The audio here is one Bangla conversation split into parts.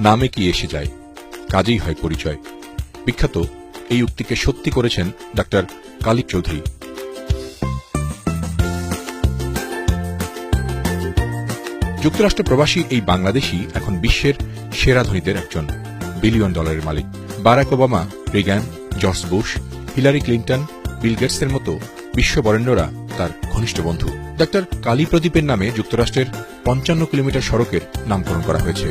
নামে কি এসে যায়, কাজেই হয় পরিচয়। বিখ্যাত এই উক্তিকে সত্যি করেছেন ডাক্তার কালিব চৌধুরী। যুক্তরাষ্ট্র প্রবাসী এই বাংলাদেশী এখন বিশ্বের সেরা ধনীদের একজন, বিলিয়ন ডলারের মালিক। Barack Obama, Reagan, George Bush, Hillary Clinton, Bill গেটসের মতো বিশ্ববরেণ্যরা তার ঘনিষ্ঠ বন্ধু। ডাক্তার কালী প্রদীপের নামে যুক্তরাষ্ট্রের ৫৫ কিলোমিটার সড়কের নামকরণ করা হয়েছে।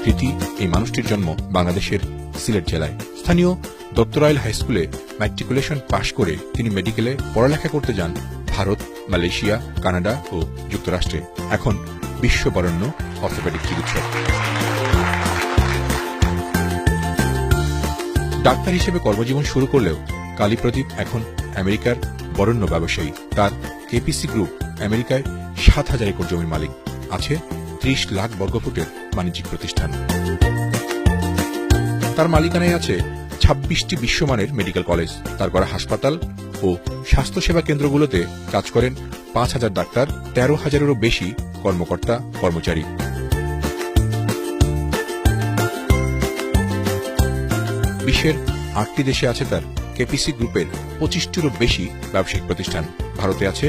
কৃতি এই মানুষটির জন্ম বাংলাদেশের সিলেট জেলায়। স্থানীয় দত্তরাইল হাইস্কুলে ম্যাট্রিকুলেশন পাশ করে তিনি মেডিকেলে পড়ালেখা করতে যান ভারত, মালয়েশিয়া, কানাডা ও যুক্তরাষ্ট্রে। এখন বিশ্ববরেণ্য অর্থোপেডিক চিকিৎসক। ডাক্তার হিসেবে কর্মজীবন শুরু করলেও কালী প্রদীপ এখন আমেরিকার বরেণ্য ব্যবসায়ী। তার কেপিসি গ্রুপ আমেরিকায় ৭,০০০ একর জমির মালিক। আছে ৩০ লাখ বর্গফুটের বাণিজ্যিক প্রতিষ্ঠান। তার মালিকানায় আছে ২৬টি বিশ্বমানের মেডিকেল কলেজ। তার করা হাসপাতাল ও স্বাস্থ্যসেবা কেন্দ্রগুলোতে কাজ করেন ৫,০০০ ডাক্তার, ১৩,০০০-এরও বেশি কর্মকর্তা কর্মচারী। বিশ্বের ৮টি দেশে আছে তার কেপিসি গ্রুপের ২৫টিরও বেশি ব্যবসায়িক প্রতিষ্ঠান। ভারতে আছে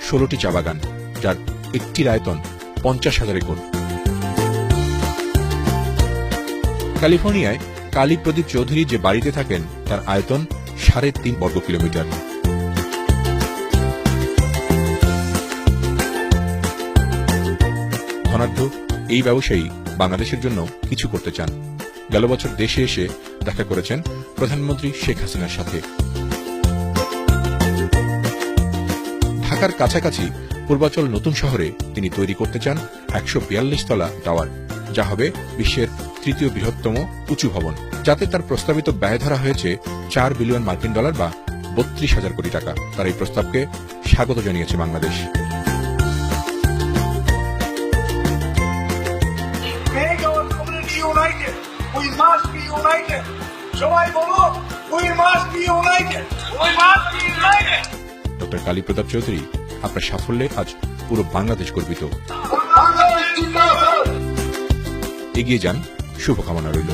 ১৬টি চা বাগান, যার একটির আয়তন ৫০,০০০ একর। ক্যালিফোর্নিয়ায় কালী প্রদীপ চৌধুরী যে বাড়িতে থাকেন তার আয়তন ৩.৫ বর্গ কিলোমিটার। ধনাঢ্য এই ব্যবসায়ী বাংলাদেশের জন্য কিছু করতে চান। গেল বছর দেশে এসে দেখা করেছেন প্রধানমন্ত্রী শেখ হাসিনার সাথে। ঢাকার কাছাকাছি পূর্বাচল নতুন শহরে তিনি তৈরি করতে চান ১৪২ তলা টাওয়ার, যা হবে বিশ্বের ৩য় বৃহত্তম উঁচু ভবন, যাতে তার প্রস্তাবিত ব্যয় ধরা হয়েছে ৪ বিলিয়ন মার্কিন ডলার বা ৩২,০০০ কোটি টাকা। তার এই প্রস্তাবকে স্বাগত জানিয়েছে বাংলাদেশ। ডক্টর কালী প্রদীপ চৌধুরী, আপনার সাফল্যে আজ পুরো বাংলাদেশ গর্বিত। এগিয়ে যান, শুভকামনা রইল।